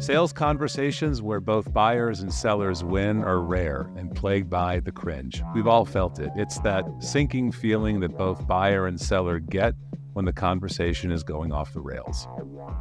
Sales conversations where both buyers and sellers win are rare and plagued by the cringe. We've all felt it. It's that sinking feeling that both buyer and seller get when the conversation is going off the rails.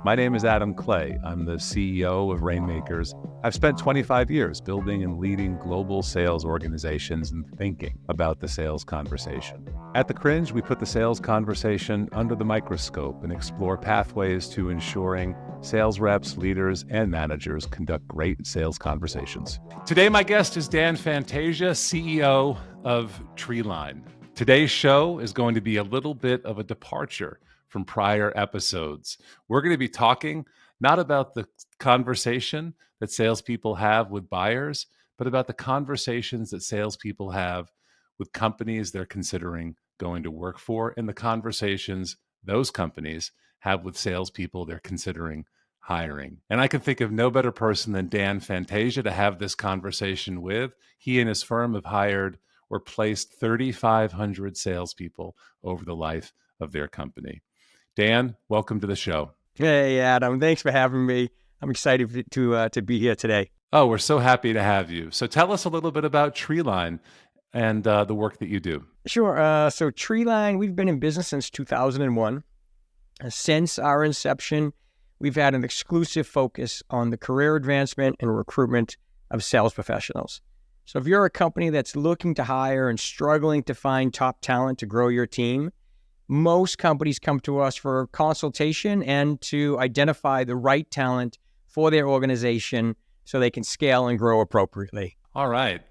My name is Adam Clay. I'm the CEO of Rainmakers. I've spent 25 years building and leading global sales organizations and thinking about the sales conversation. At The Cringe, we put the sales conversation under the microscope and explore pathways to ensuring sales reps, leaders, and managers conduct great sales conversations. Today, my guest is Dan Fantasia, CEO of Treeline. Today's show is going to be a little bit of a departure from prior episodes. We're going to be talking not about the conversation that salespeople have with buyers, but about the conversations that salespeople have with companies they're considering going to work for, and the conversations those companies have with salespeople they're considering hiring. And I can think of no better person than Dan Fantasia to have this conversation with. He and his firm have hired or placed 3,500 salespeople over the life of their company. Dan, welcome to the show. Hey, Adam. Thanks for having me. I'm excited to be here today. Oh, we're so happy to have you. So tell us a little bit about Treeline and the work that you do. Sure. So Treeline, we've been in business since 2001. Since our inception, we've had an exclusive focus on the career advancement and recruitment of sales professionals. So if you're a company that's looking to hire and struggling to find top talent to grow your team, most companies come to us for consultation and to identify the right talent for their organization so they can scale and grow appropriately. All right.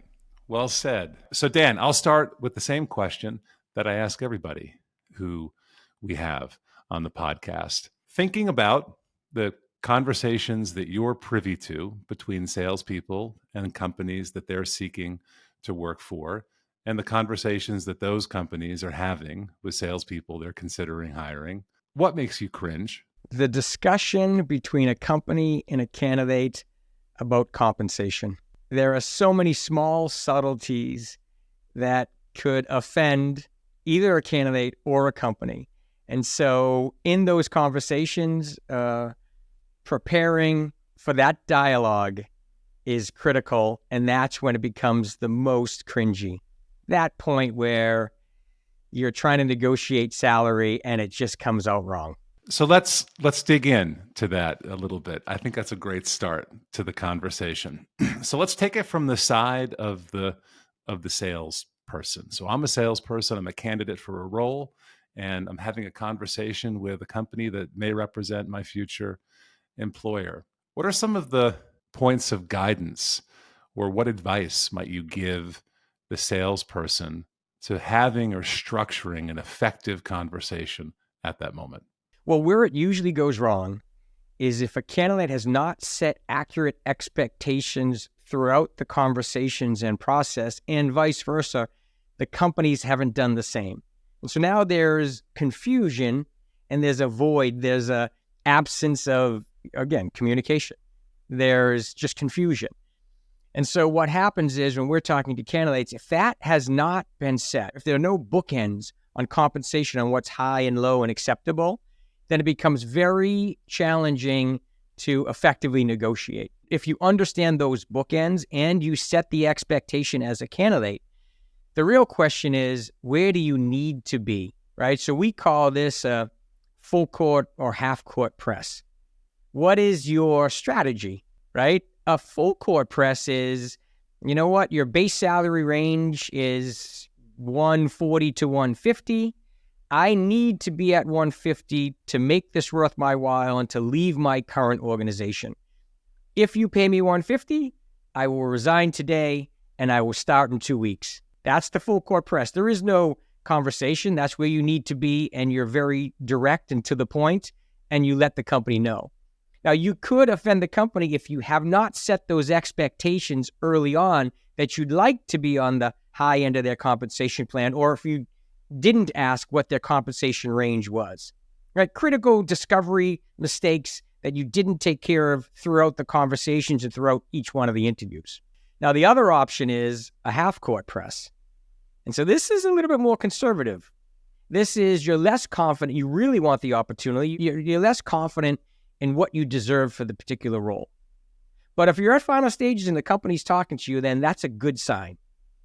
Well said. So Dan, I'll start with the same question that I ask everybody who we have on the podcast. Thinking about the conversations that you're privy to between salespeople and companies that they're seeking to work for, and the conversations that those companies are having with salespeople they're considering hiring, what makes you cringe? The discussion between a company and a candidate about compensation. There are so many small subtleties that could offend either a candidate or a company. And so in those conversations, preparing for that dialogue is critical, and that's when it becomes the most cringy. That point where you're trying to negotiate salary and it just comes out wrong. So let's dig in to that a little bit. I think that's a great start to the conversation. So let's take it from the side of the salesperson. So I'm a salesperson, I'm a candidate for a role, and I'm having a conversation with a company that may represent my future employer. What are some of the points of guidance, or what advice might you give the salesperson to having or structuring an effective conversation at that moment? Well, where it usually goes wrong is if a candidate has not set accurate expectations throughout the conversations and process, and vice versa, the companies haven't done the same. So now there's confusion and there's a void, there's a absence of, again, communication. There's just confusion. And so what happens is when we're talking to candidates, if that has not been set, if there are no bookends on compensation on what's high and low and acceptable, then it becomes very challenging to effectively negotiate. If you understand those bookends and you set the expectation as a candidate, the real question is, where do you need to be, right? So we call this a full court or half court press. What is your strategy, right? A full court press is, you know what, your base salary range is 140 to 150. I need to be at 150 to make this worth my while and to leave my current organization. If you pay me 150, I will resign today and I will start in 2 weeks. That's the full court press. There is no conversation. That's where you need to be, and you're very direct and to the point, and you let the company know. Now, you could offend the company if you have not set those expectations early on that you'd like to be on the high end of their compensation plan, or if you didn't ask what their compensation range was, right? Critical discovery mistakes that you didn't take care of throughout the conversations and throughout each one of the interviews. Now, the other option is a half-court press. And so this is a little bit more conservative. This is, you're less confident. You really want the opportunity. You're less confident and what you deserve for the particular role. But if you're at final stages and the company's talking to you, then that's a good sign,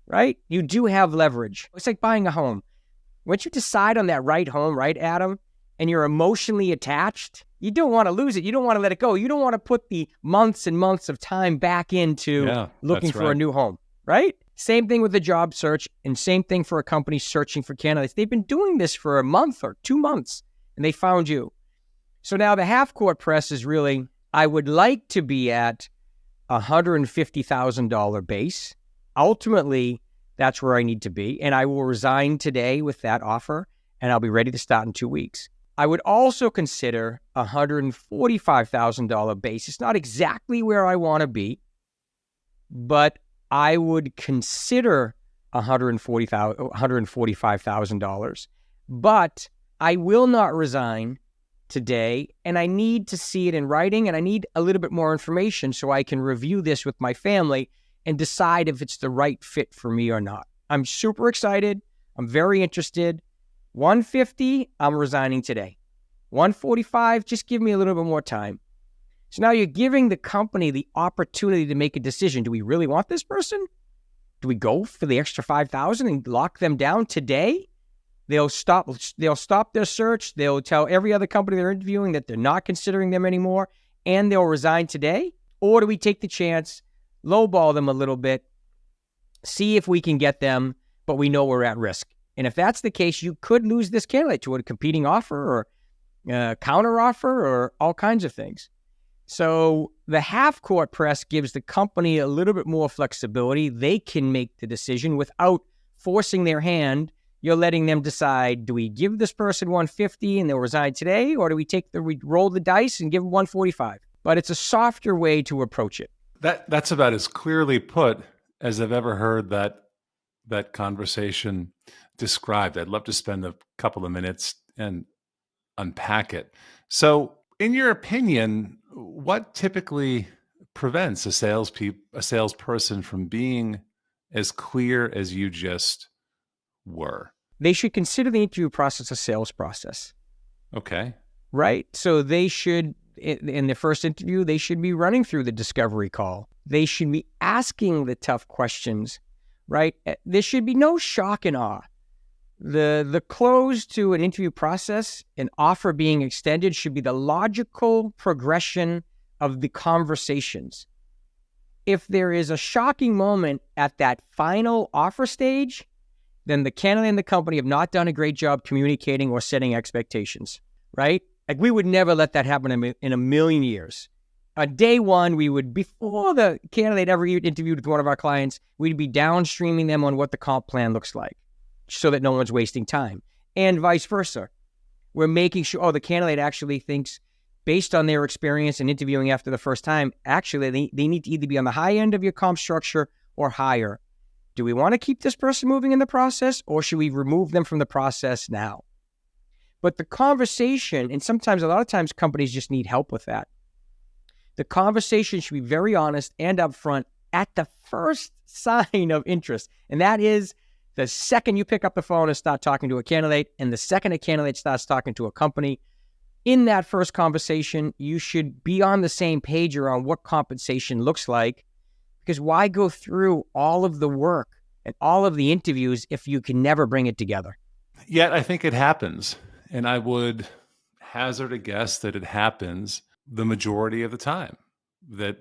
right? You do have leverage. It's like buying a home. Once you decide on that right home, right, Adam, and you're emotionally attached, you don't want to lose it. You don't want to let it go. You don't want to put the months and months of time back into looking for a new home, right? Same thing with the job search, and same thing for a company searching for candidates. They've been doing this for a month or 2 months, and they found you. So now the half-court press is really, I would like to be at $150,000 base. Ultimately, that's where I need to be, and I will resign today with that offer, and I'll be ready to start in 2 weeks. I would also consider $145,000 base. It's not exactly where I want to be, but I would consider $145,000. But I will not resign today, and I need to see it in writing, and I need a little bit more information so I can review this with my family and decide if it's the right fit for me or not. I'm super excited. I'm very interested. 150, I'm resigning today. 145, just give me a little bit more time. So now you're giving the company the opportunity to make a decision. Do we really want this person? Do we go for the extra 5,000 and lock them down today? They'll stop their search. They'll tell every other company they're interviewing that they're not considering them anymore, and they'll resign today? Or do we take the chance, lowball them a little bit, see if we can get them, but we know we're at risk? And if that's the case, you could lose this candidate to a competing offer or counter offer or all kinds of things. So the half-court press gives the company a little bit more flexibility. They can make the decision without forcing their hand. You're letting them decide, do we give this person 150 and they'll resign today, or do we roll the dice and give them 145? But it's a softer way to approach it. That's about as clearly put as I've ever heard that conversation described. I'd love to spend a couple of minutes and unpack it. So, in your opinion, what typically prevents a salesperson from being as clear as you just were? They should consider the interview process a sales process. Okay. Right? So they should, in the first interview, they should be running through the discovery call. They should be asking the tough questions, right? There should be no shock and awe. The close to an interview process, an offer being extended, should be the logical progression of the conversations. If there is a shocking moment at that final offer stage, then the candidate and the company have not done a great job communicating or setting expectations, right? Like, we would never let that happen in a million years. Day one, we would, before the candidate ever interviewed with one of our clients, we'd be downstreaming them on what the comp plan looks like so that no one's wasting time, and vice versa. We're making sure, the candidate actually thinks, based on their experience in interviewing after the first time, actually they need to either be on the high end of your comp structure or higher. Do we want to keep this person moving in the process, or should we remove them from the process now? But the conversation, and sometimes, a lot of times, companies just need help with that. The conversation should be very honest and upfront at the first sign of interest. And that is the second you pick up the phone and start talking to a candidate, and the second a candidate starts talking to a company. In that first conversation, you should be on the same page around what compensation looks like, because why go through all of the work and all of the interviews if you can never bring it together? Yet I think it happens. And I would hazard a guess that it happens the majority of the time, that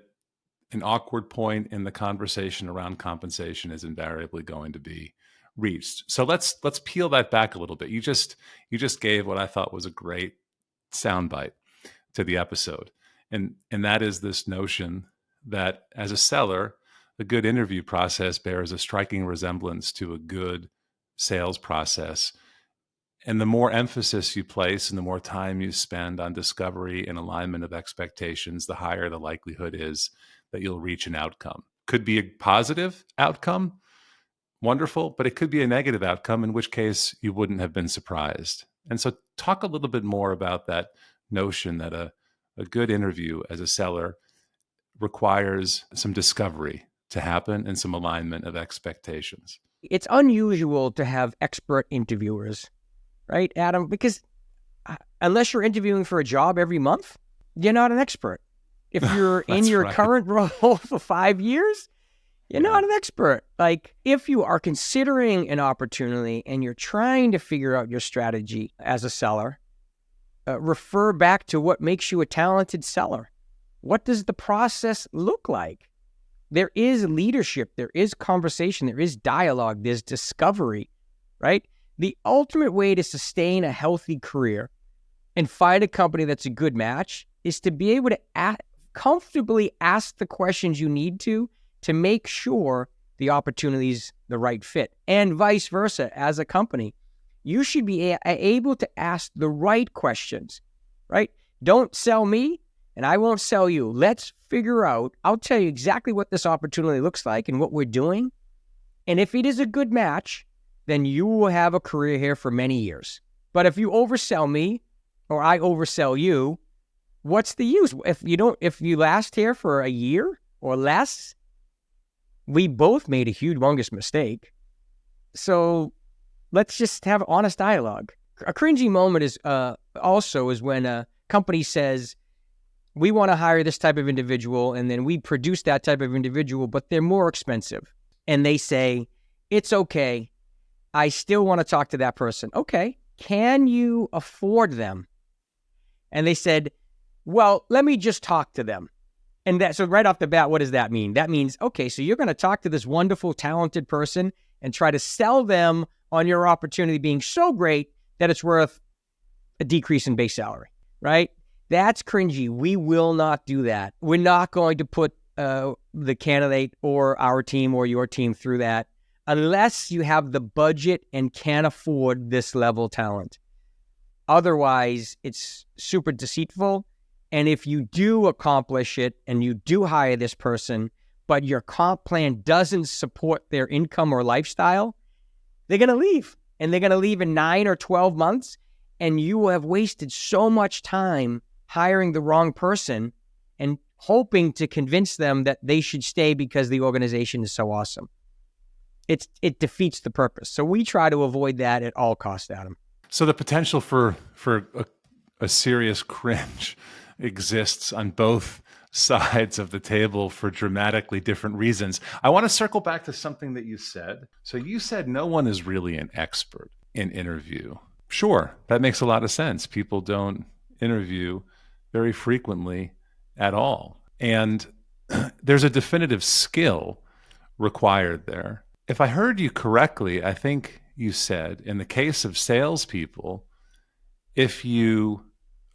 an awkward point in the conversation around compensation is invariably going to be reached. So let's peel that back a little bit. You just gave what I thought was a great soundbite to the episode. And that is this notion that as a seller, a good interview process bears a striking resemblance to a good sales process. And the more emphasis you place and the more time you spend on discovery and alignment of expectations, the higher the likelihood is that you'll reach an outcome. Could be a positive outcome, wonderful, but it could be a negative outcome, in which case you wouldn't have been surprised. And so talk a little bit more about that notion that a good interview as a seller requires some discovery to happen and some alignment of expectations. It's unusual to have expert interviewers, right, Adam? Because unless you're interviewing for a job every month, you're not an expert. If you're in That's your right. current role for 5 years, you're not an expert. Like, if you are considering an opportunity and you're trying to figure out your strategy as a seller, refer back to what makes you a talented seller. What does the process look like? There is leadership, there is conversation, there is dialogue, there's discovery, right? The ultimate way to sustain a healthy career and find a company that's a good match is to be able to comfortably ask the questions you need to make sure the opportunity is the right fit, and vice versa. As a company, you should be able to ask the right questions, right? Don't sell me and I won't sell you. Let's figure out, I'll tell you exactly what this opportunity looks like and what we're doing. And if it is a good match, then you will have a career here for many years. But if you oversell me or I oversell you, what's the use? If you last here for a year or less, we both made a humongous mistake. So let's just have honest dialogue. A cringy moment is also when a company says, we want to hire this type of individual, and then we produce that type of individual, but they're more expensive. And they say, it's okay, I still want to talk to that person. Okay, can you afford them? And they said, well, let me just talk to them. And so right off the bat, what does that mean? That means, okay, so you're going to talk to this wonderful, talented person and try to sell them on your opportunity being so great that it's worth a decrease in base salary, right? That's cringy. We will not do that. We're not going to put the candidate or our team or your team through that unless you have the budget and can afford this level of talent. Otherwise, it's super deceitful. And if you do accomplish it and you do hire this person, but your comp plan doesn't support their income or lifestyle, they're going to leave. And they're going to leave in 9 or 12 months. And you will have wasted so much time hiring the wrong person and hoping to convince them that they should stay because the organization is so awesome. It defeats the purpose. So we try to avoid that at all costs, Adam. So the potential for a serious cringe exists on both sides of the table for dramatically different reasons. I want to circle back to something that you said. So you said no one is really an expert in interview. Sure, that makes a lot of sense. People don't interview very frequently at all. And there's a definitive skill required there. If I heard you correctly, I think you said in the case of salespeople, if you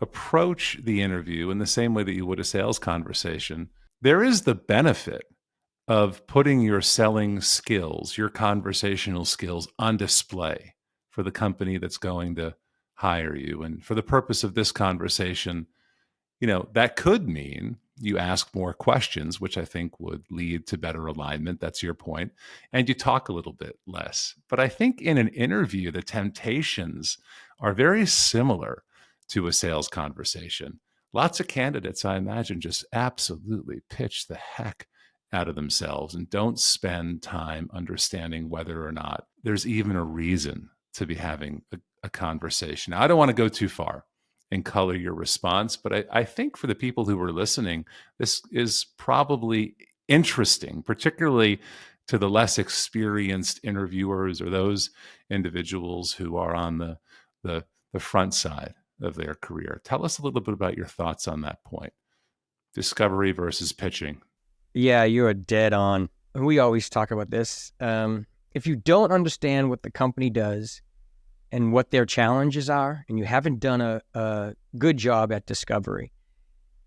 approach the interview in the same way that you would a sales conversation, there is the benefit of putting your selling skills, your conversational skills on display for the company that's going to hire you. And for the purpose of this conversation, that could mean you ask more questions, which I think would lead to better alignment. That's your point. And you talk a little bit less. But I think in an interview, the temptations are very similar to a sales conversation. Lots of candidates, I imagine, just absolutely pitch the heck out of themselves and don't spend time understanding whether or not there's even a reason to be having a conversation. Now, I don't want to go too far and color your response, but I think for the people who are listening, this is probably interesting, particularly to the less experienced interviewers or those individuals who are on the front side of their career. Tell us a little bit about your thoughts on that point. Discovery versus pitching. Yeah, you are dead on. We always talk about this. If you don't understand what the company does and what their challenges are, and you haven't done a good job at discovery,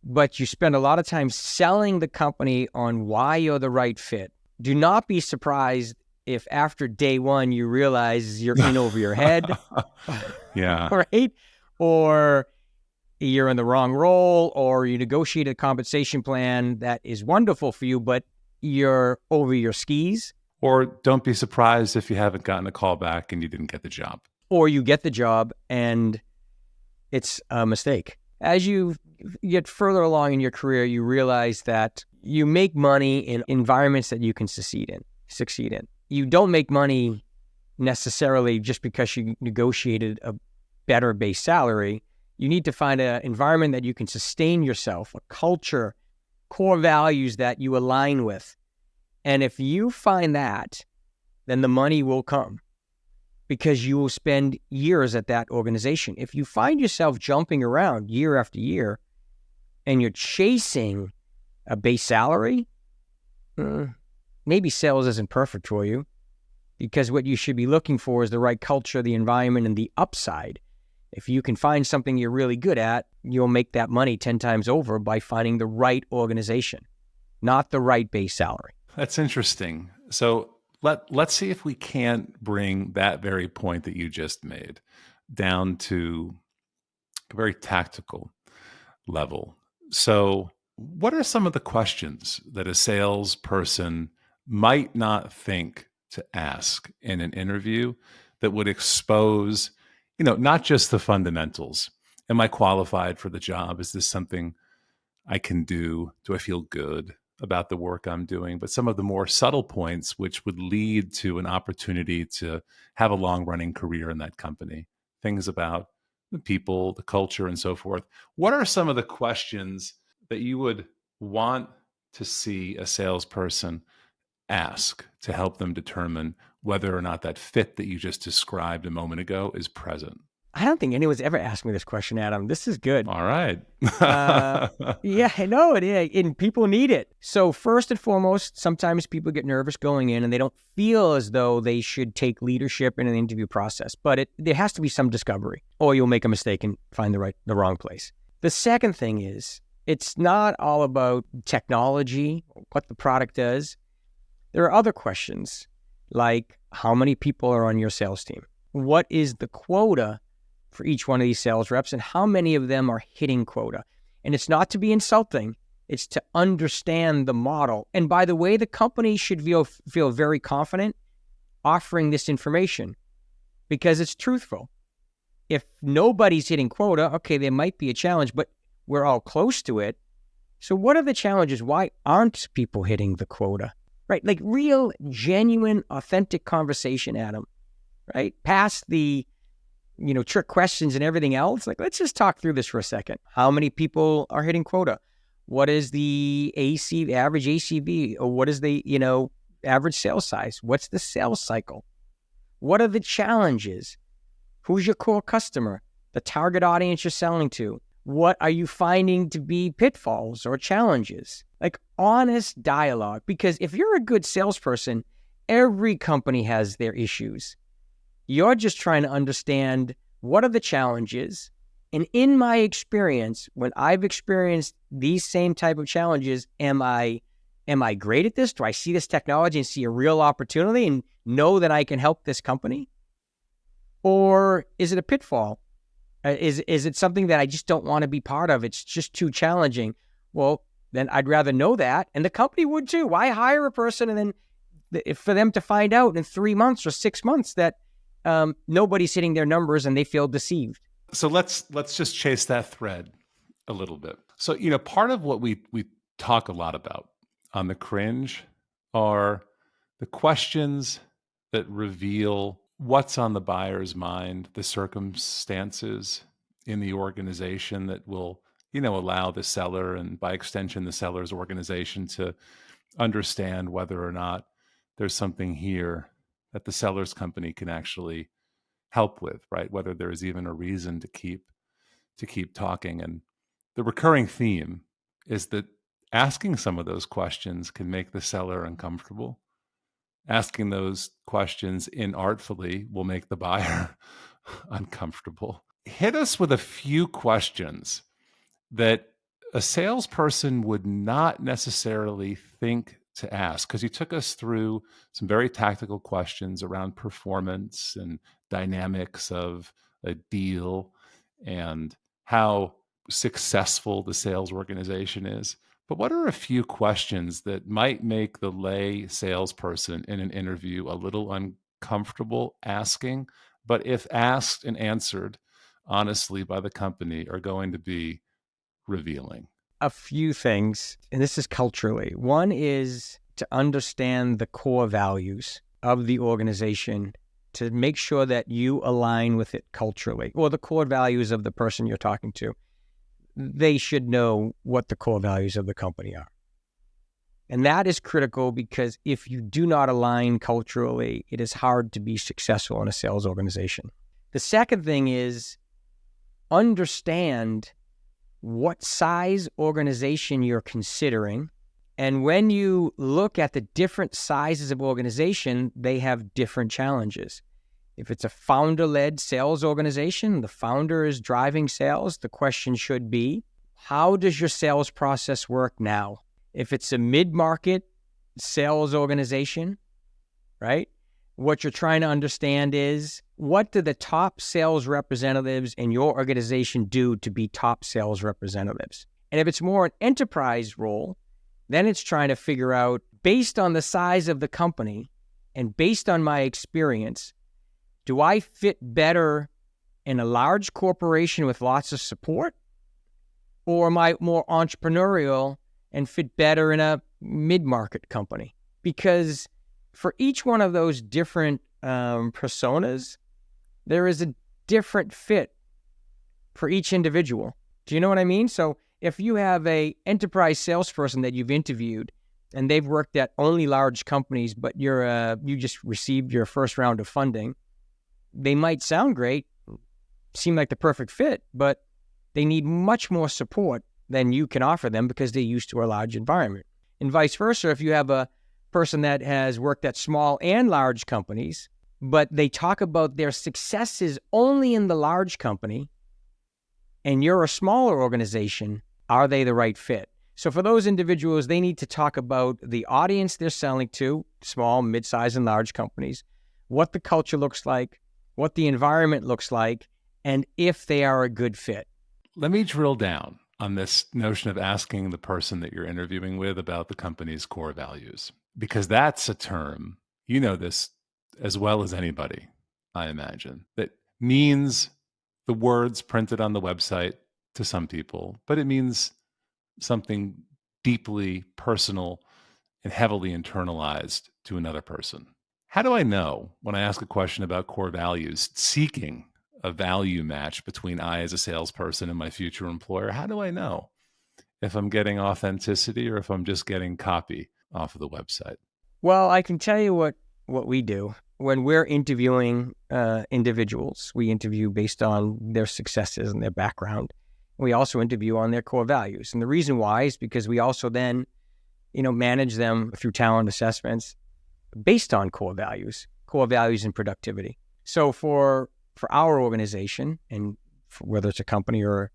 but you spend a lot of time selling the company on why you're the right fit, do not be surprised if after day one you realize you're in over your head. Yeah. Right? Or you're in the wrong role, or you negotiate a compensation plan that is wonderful for you, but you're over your skis. Or don't be surprised if you haven't gotten a call back and you didn't get the job. Or you get the job and it's a mistake. As you get further along in your career, you realize that you make money in environments that you can succeed in. You don't make money necessarily just because you negotiated a better base salary. You need to find an environment that you can sustain yourself, a culture, core values that you align with. And if you find that, then the money will come because you will spend years at that organization. If you find yourself jumping around year after year and you're chasing a base salary, maybe sales isn't perfect for you, because what you should be looking for is the right culture, the environment, and the upside. If you can find something you're really good at, you'll make that money 10 times over by finding the right organization, not the right base salary. That's interesting. So let's see if we can't bring that very point that you just made down to a very tactical level. So what are some of the questions that a salesperson might not think to ask in an interview that would expose, not just the fundamentals? Am I qualified for the job? Is this something I can do? Do I feel good about the work I'm doing? But some of the more subtle points, which would lead to an opportunity to have a long-running career in that company, things about the people, the culture, and so forth. What are some of the questions that you would want to see a salesperson ask to help them determine whether or not that fit that you just described a moment ago is present? I don't think anyone's ever asked me this question, Adam. This is good. All right. Yeah, I know it is, and people need it. So first and foremost, sometimes people get nervous going in and they don't feel as though they should take leadership in an interview process, but there has to be some discovery, or you'll make a mistake and find the wrong place. The second thing is, it's not all about technology, what the product does. There are other questions, like how many people are on your sales team? What is the quota for each one of these sales reps, and how many of them are hitting quota? And it's not to be insulting, it's to understand the model. And by the way, the company should feel very confident offering this information because it's truthful. If nobody's hitting quota, okay, there might be a challenge, but we're all close to it. So what are the challenges? Why aren't people hitting the quota? Right? Like real, genuine, authentic conversation, Adam, right? Past the trick questions and everything else. Like, let's just talk through this for a second. How many people are hitting quota? What is the average ACV? Or what is the, average sales size? What's the sales cycle? What are the challenges? Who's your core customer? The target audience you're selling to? What are you finding to be pitfalls or challenges? Like honest dialogue. Because if you're a good salesperson, every company has their issues. You're just trying to understand what are the challenges. And in my experience, when I've experienced these same type of challenges, am I great at this? Do I see this technology and see a real opportunity and know that I can help this company? Or is it a pitfall? Is it something that I just don't want to be part of? It's just too challenging. Well, then I'd rather know that. And the company would too. Why hire a person and then for them to find out in 3 months or 6 months that nobody's hitting their numbers and they feel deceived? So let's just chase that thread a little bit. So, part of what we talk a lot about on the Cringe are the questions that reveal what's on the buyer's mind, the circumstances in the organization that will, allow the seller and by extension, the seller's organization to understand whether or not there's something here that the seller's company can actually help with, right? Whether there's even a reason to keep talking. And the recurring theme is that asking some of those questions can make the seller uncomfortable. Asking those questions inartfully will make the buyer uncomfortable. Hit us with a few questions that a salesperson would not necessarily think to ask, because you took us through some very tactical questions around performance and dynamics of a deal and how successful the sales organization is. But what are a few questions that might make the lay salesperson in an interview a little uncomfortable asking, but if asked and answered honestly by the company, are going to be revealing? A few things, and this is culturally. One is to understand the core values of the organization to make sure that you align with it culturally, or the core values of the person you're talking to. They should know what the core values of the company are. And that is critical, because if you do not align culturally, it is hard to be successful in a sales organization. The second thing is understand what size organization you're considering. And when you look at the different sizes of organization, they have different challenges. If it's a founder-led sales organization, the founder is driving sales, the question should be, how does your sales process work now? If it's a mid-market sales organization, right? What you're trying to understand is, what do the top sales representatives in your organization do to be top sales representatives? And if it's more an enterprise role, then it's trying to figure out, based on the size of the company and based on my experience, do I fit better in a large corporation with lots of support? Or am I more entrepreneurial and fit better in a mid-market company? Because for each one of those different personas, there is a different fit for each individual. Do you know what I mean? So if you have a enterprise salesperson that you've interviewed and they've worked at only large companies, but you just received your first round of funding, they might sound great, seem like the perfect fit, but they need much more support than you can offer them because they're used to a large environment. And vice versa, if you have a person that has worked at small and large companies, but they talk about their successes only in the large company, and you're a smaller organization, are they the right fit? So for those individuals, they need to talk about the audience they're selling to, small, mid-size, and large companies, what the culture looks like, what the environment looks like, and if they are a good fit. Let me drill down on this notion of asking the person that you're interviewing with about the company's core values, because that's a term, you know this as well as anybody, I imagine, that means the words printed on the website to some people, but it means something deeply personal and heavily internalized to another person. How do I know when I ask a question about core values, seeking a value match between I as a salesperson and my future employer? How do I know if I'm getting authenticity or if I'm just getting copy off of the website? Well, I can tell you what we do. When we're interviewing individuals, we interview based on their successes and their background. We also interview on their core values. And the reason why is because we also then, manage them through talent assessments based on core values and productivity. So for our organization, and whether it's a company or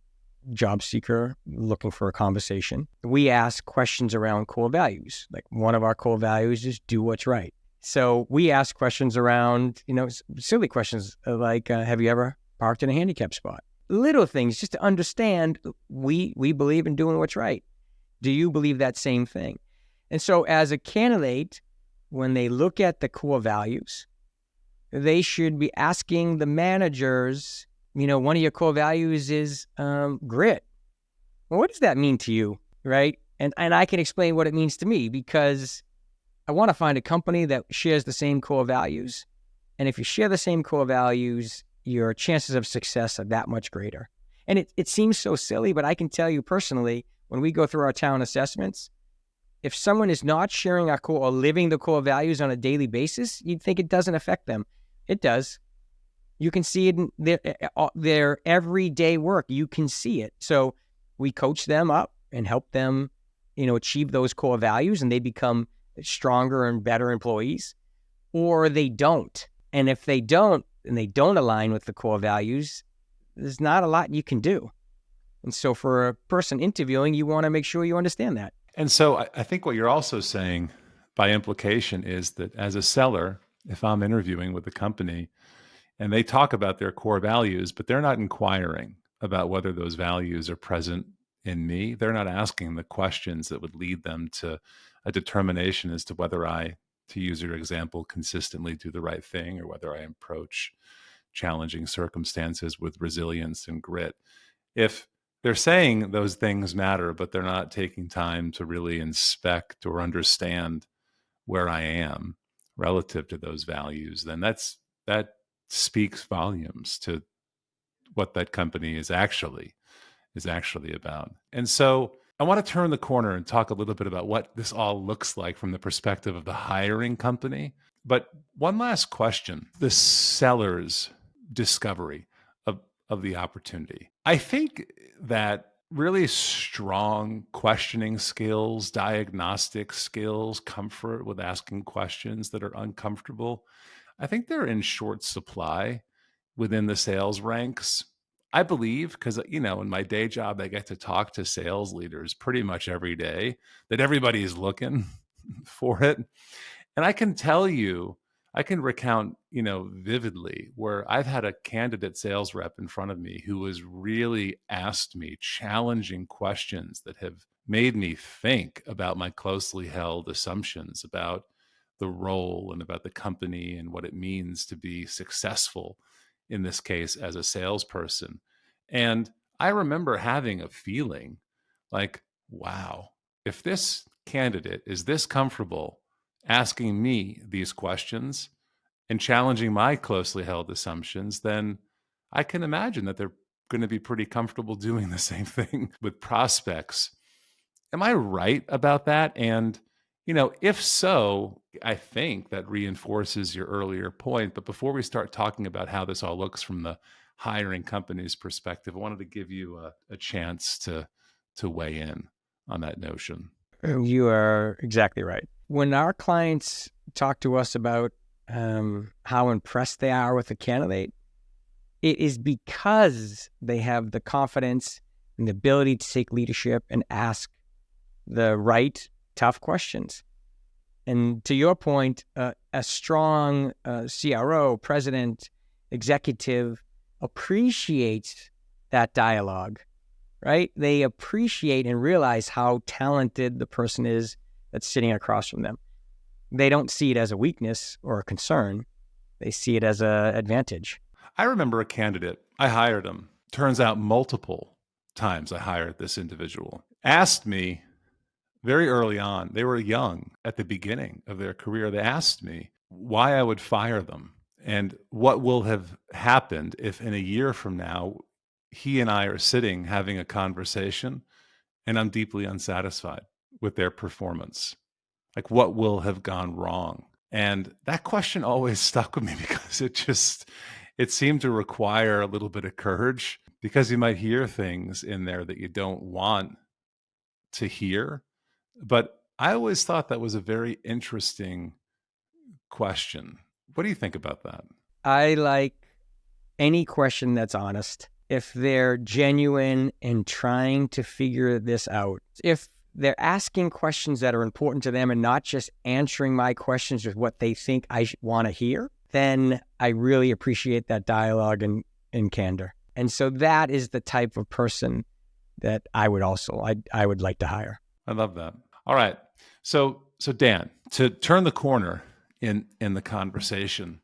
a job seeker looking for a conversation, we ask questions around core values. Like, one of our core values is do what's right. So we ask questions around, silly questions like, have you ever parked in a handicap spot? Little things just to understand we believe in doing what's right. Do you believe that same thing? And so as a candidate, when they look at the core values, they should be asking the managers, one of your core values is grit. Well, what does that mean to you, right? And I can explain what it means to me, because I want to find a company that shares the same core values. And if you share the same core values, your chances of success are that much greater. And it seems so silly, but I can tell you personally, when we go through our talent assessments, if someone is not sharing our core or living the core values on a daily basis, you'd think it doesn't affect them. It does. You can see it in their everyday work. You can see it. So we coach them up and help them, achieve those core values, and they become stronger and better employees, or they don't. And if they don't, and they don't align with the core values, there's not a lot you can do. And so for a person interviewing, you want to make sure you understand that. And so I think what you're also saying by implication is that as a seller, if I'm interviewing with a company and they talk about their core values, but they're not inquiring about whether those values are present in me, they're not asking the questions that would lead them to a determination as to whether I, to use your example, consistently do the right thing, or whether I approach challenging circumstances with resilience and grit. If they're saying those things matter, but they're not taking time to really inspect or understand where I am relative to those values, then that's that speaks volumes to what that company is actually about. And so I want to turn the corner and talk a little bit about what this all looks like from the perspective of the hiring company. But one last question, the seller's discovery of the opportunity. I think that really strong questioning skills, diagnostic skills, comfort with asking questions that are uncomfortable, I think they're in short supply within the sales ranks. I believe, because, in my day job, I get to talk to sales leaders pretty much every day, that everybody is looking for it. And I can tell you, I can recount, vividly where I've had a candidate sales rep in front of me who has really asked me challenging questions that have made me think about my closely held assumptions about the role and about the company and what it means to be successful, in this case, as a salesperson. And I remember having a feeling like, wow, if this candidate is this comfortable asking me these questions and challenging my closely held assumptions, then I can imagine that they're going to be pretty comfortable doing the same thing with prospects. Am I right about that? And, if so, I think that reinforces your earlier point. But before we start talking about how this all looks from the hiring company's perspective, I wanted to give you a chance to weigh in on that notion. You are exactly right. When our clients talk to us about how impressed they are with a candidate, it is because they have the confidence and the ability to take leadership and ask the right, tough questions. And to your point, a strong CRO, president, executive appreciates that dialogue, right? They appreciate and realize how talented the person is that's sitting across from them. They don't see it as a weakness or a concern. They see it as an advantage. I remember a candidate, I hired him. Turns out multiple times I hired this individual. Asked me very early on, they were young at the beginning of their career. They asked me why I would fire them and what will have happened if in a year from now, he and I are sitting having a conversation and I'm deeply unsatisfied with their performance. Like, what will have gone wrong? And that question always stuck with me because it seemed to require a little bit of courage, because you might hear things in there that you don't want to hear. But I always thought that was a very interesting question. What do you think about that? I like any question that's honest. If they're genuine and trying to figure this out, if they're asking questions that are important to them and not just answering my questions with what they think I want to hear, then I really appreciate that dialogue and candor. And so that is the type of person that I would like to hire. I love that. All right. So Dan, to turn the corner in the conversation,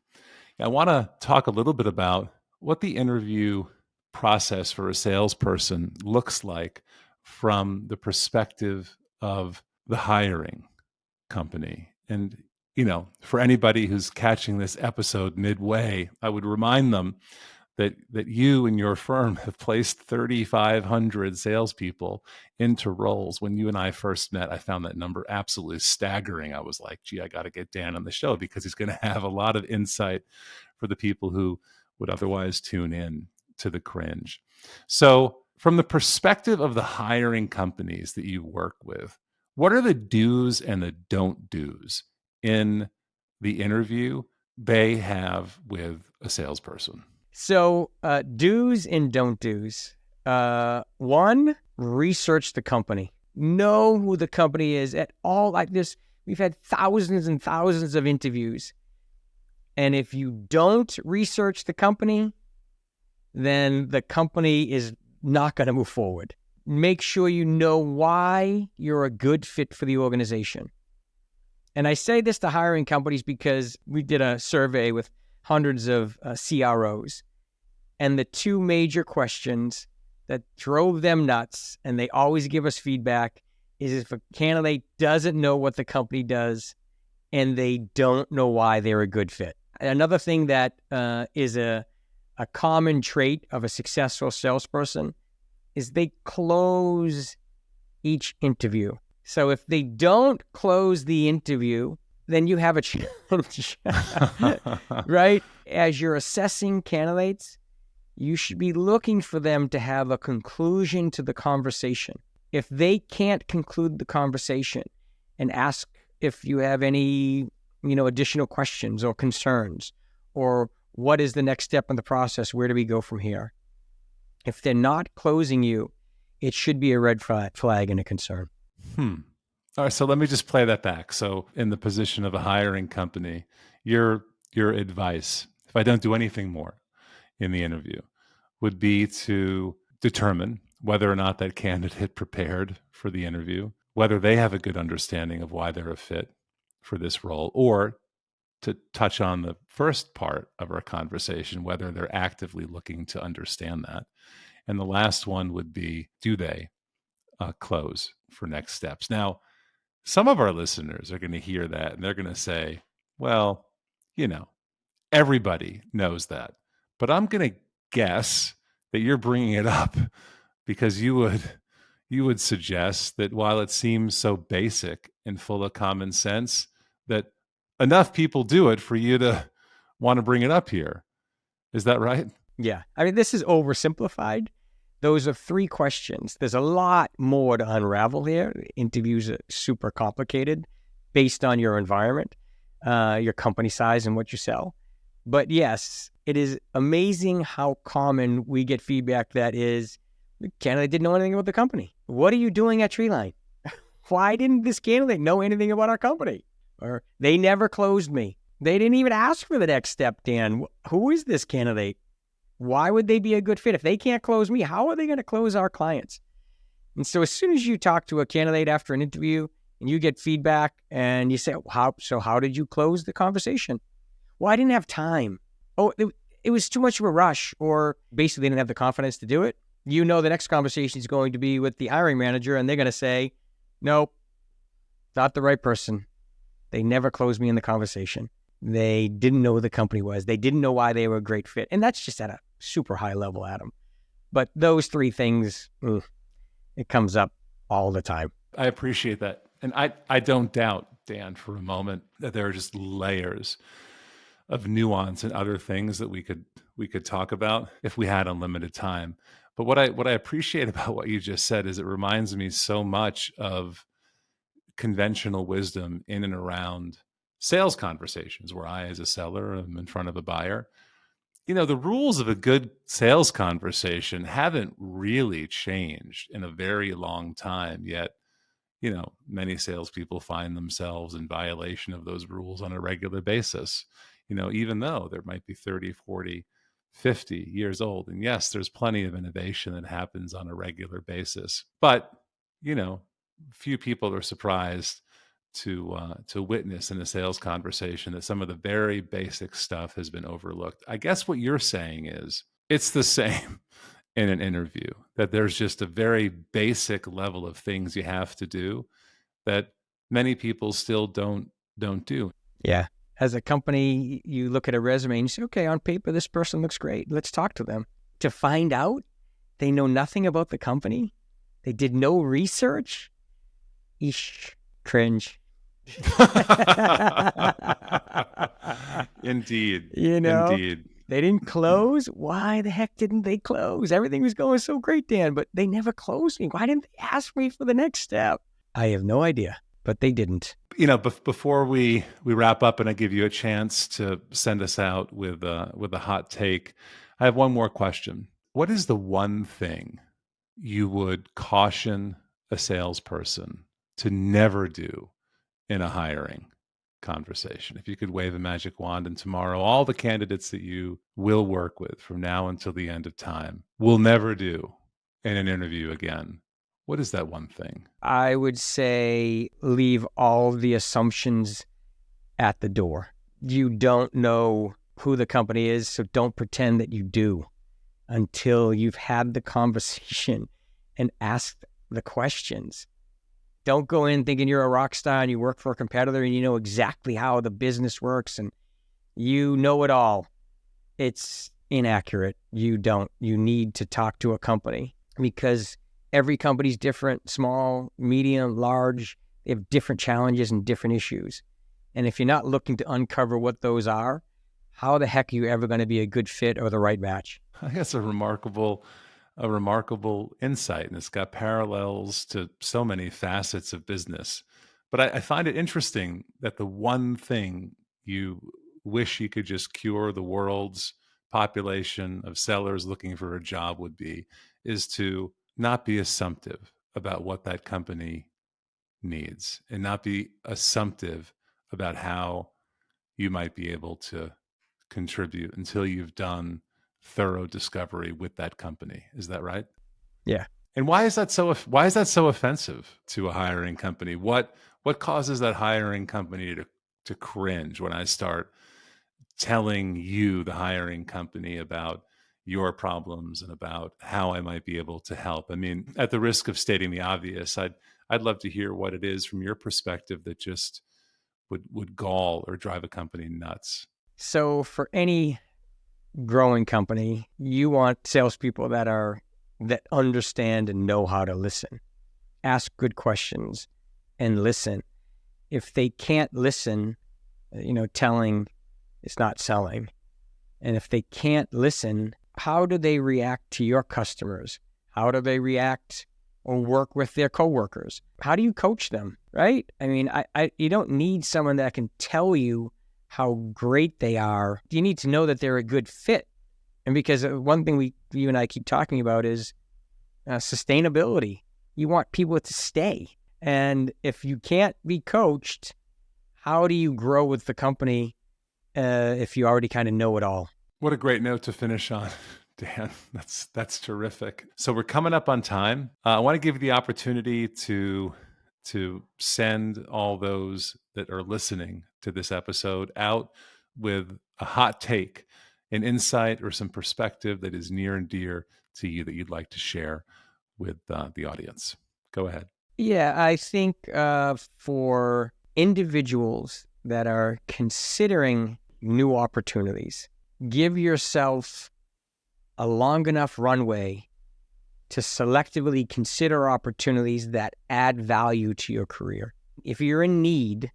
I want to talk a little bit about what the interview process for a salesperson looks like from the perspective of the hiring company. And, for anybody who's catching this episode midway, I would remind them that you and your firm have placed 3,500 salespeople into roles. When you and I first met, I found that number absolutely staggering. I was like, gee, I got to get Dan on the show because he's going to have a lot of insight for the people who would otherwise tune in to the Cringe. So from the perspective of the hiring companies that you work with, what are the do's and the don't do's in the interview they have with a salesperson? So do's and don't do's. One, research the company. Know who the company is at all. Like this, we've had thousands and thousands of interviews. And if you don't research the company, then the company is not going to move forward. Make sure you know why you're a good fit for the organization. And I say this to hiring companies because we did a survey with hundreds of CROs. And the two major questions that drove them nuts, and they always give us feedback, is if a candidate doesn't know what the company does and they don't know why they're a good fit. Another thing that is a common trait of a successful salesperson is they close each interview. So if they don't close the interview, then you have a challenge, right? As you're assessing candidates, you should be looking for them to have a conclusion to the conversation. If they can't conclude the conversation and ask if you have any, additional questions or concerns, or what is the next step in the process, where do we go from here? If they're not closing you, it should be a red flag and a concern. All right, so let me just play that back. So in the position of a hiring company, your advice, if I don't do anything more in the interview, would be to determine whether or not that candidate prepared for the interview, whether they have a good understanding of why they're a fit for this role, or to touch on the first part of our conversation, whether they're actively looking to understand that. And the last one would be, do they close for next steps? Now, some of our listeners are going to hear that and they're going to say, well, everybody knows that. But I'm going to guess that you're bringing it up because you would suggest that while it seems so basic and full of common sense, that enough people do it for you to want to bring it up here. Is that right? Yeah. I mean, this is oversimplified. Those are 3 questions. There's a lot more to unravel here. Interviews are super complicated based on your environment, your company size, and what you sell. But yes, it is amazing how common we get feedback that is, the candidate didn't know anything about the company. What are you doing at Treeline? Why didn't this candidate know anything about our company? Or they never closed me. They didn't even ask for the next step, Dan. Who is this candidate? Why would they be a good fit? If they can't close me, how are they going to close our clients? And so as soon as you talk to a candidate after an interview and you get feedback and you say, how did you close the conversation? Well, I didn't have time. Oh, it was too much of a rush, or basically they didn't have the confidence to do it. The next conversation is going to be with the hiring manager and they're going to say, nope, not the right person. They never closed me in the conversation. They didn't know who the company was. They didn't know why they were a great fit. And that's just at a super high level, Adam. But those 3 things, it comes up all the time. I appreciate that. And I don't doubt, Dan, for a moment, that there are just layers of nuance and other things that we could talk about if we had unlimited time. But what I appreciate about what you just said is it reminds me so much of conventional wisdom in and around sales conversations where I, as a seller, am in front of a buyer. The rules of a good sales conversation haven't really changed in a very long time, yet, many salespeople find themselves in violation of those rules on a regular basis, even though there might be 30, 40, 50 years old. And yes, there's plenty of innovation that happens on a regular basis. But, few people are surprised to witness in a sales conversation that some of the very basic stuff has been overlooked. I guess what you're saying is it's the same in an interview, that there's just a very basic level of things you have to do that many people still don't do. Yeah. As a company, you look at a resume and you say, okay, on paper, this person looks great. Let's talk to them. To find out they know nothing about the company, they did no research. Eesh, cringe. Indeed. Indeed. They didn't close. Why the heck didn't they close? Everything was going so great, Dan, but they never closed me. Why didn't they ask me for the next step? I have no idea, but they didn't. Before we wrap up and I give you a chance to send us out with a hot take, I have one more question. What is the one thing you would caution a salesperson to never do in a hiring conversation? If you could wave a magic wand and tomorrow all the candidates that you will work with from now until the end of time will never do in an interview again, what is that one thing? I would say leave all the assumptions at the door. You don't know who the company is, so don't pretend that you do until you've had the conversation and asked the questions. Don't go in thinking you're a rock star and you work for a competitor and you know exactly how the business works and you know it all. It's inaccurate. You don't. You need to talk to a company because every company's different, small, medium, large. They have different challenges and different issues. And if you're not looking to uncover what those are, how the heck are you ever going to be a good fit or the right match? I guess a remarkable insight, and it's got parallels to so many facets of business. But I find it interesting that the one thing you wish you could just cure the world's population of sellers looking for a job would be is to not be assumptive about what that company needs and not be assumptive about how you might be able to contribute until you've done thorough discovery with that company. Is that right? Yeah. And why is that so offensive to a hiring company? What causes that hiring company to cringe when I start telling you, the hiring company, about your problems and about how I might be able to help? I mean, at the risk of stating the obvious, I'd love to hear what it is from your perspective that just would gall or drive a company nuts. So for any growing company, you want salespeople that understand and know how to listen, ask good questions, and listen. If they can't listen, telling is not selling. And if they can't listen, how do they react to your customers? How do they react or work with their coworkers? How do you coach them, right? I mean, you don't need someone that can tell you how great they are. You need to know that they're a good fit. And because one thing you and I keep talking about is sustainability. You want people to stay. And if you can't be coached, how do you grow with the company if you already kind of know it all? What a great note to finish on, Dan. That's terrific. So we're coming up on time. I want to give you the opportunity to send all those that are listening to this episode out with a hot take, an insight, or some perspective that is near and dear to you that you'd like to share with the audience. Go ahead. Yeah, I think for individuals that are considering new opportunities, give yourself a long enough runway to selectively consider opportunities that add value to your career. If you're in need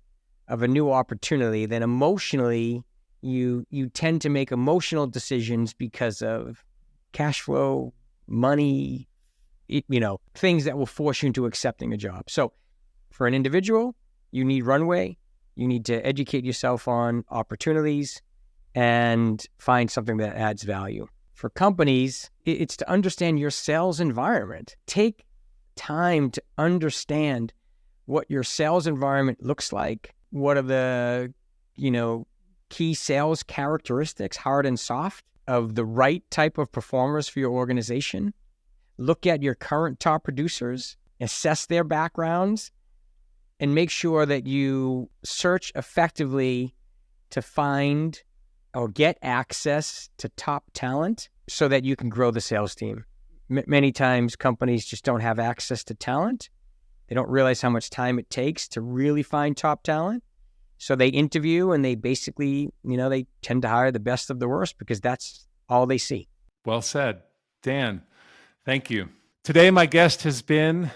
of a new opportunity, then emotionally, you tend to make emotional decisions because of cash flow, money, things that will force you into accepting a job. So for an individual, you need runway. You need to educate yourself on opportunities and find something that adds value. For companies, it's to understand your sales environment. Take time to understand what your sales environment looks like. What are the, key sales characteristics, hard and soft, of the right type of performers for your organization. Look at your current top producers, assess their backgrounds, and make sure that you search effectively to find or get access to top talent so that you can grow the sales team. Many times companies just don't have access to talent. They don't realize how much time it takes to really find top talent. So they interview and they basically, they tend to hire the best of the worst because that's all they see. Well said. Dan, thank you. Today, my guest has been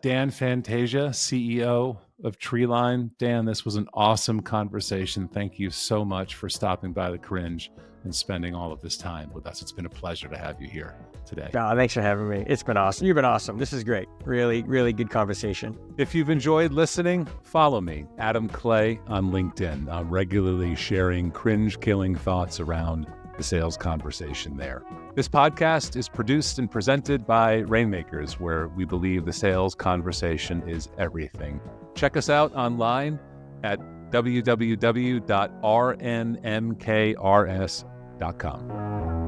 Dan Fantasia, CEO of Treeline. Dan, this was an awesome conversation. Thank you so much for stopping by the Cringe and spending all of this time with us. It's been a pleasure to have you here today. Oh, thanks for having me. It's been awesome. You've been awesome. This is great. Really, really good conversation. If you've enjoyed listening, follow me, Adam Clay, on LinkedIn. I'm regularly sharing cringe-killing thoughts around the sales conversation there. This podcast is produced and presented by Rainmakers, where we believe the sales conversation is everything. Check us out online at www.rnmkrs.com.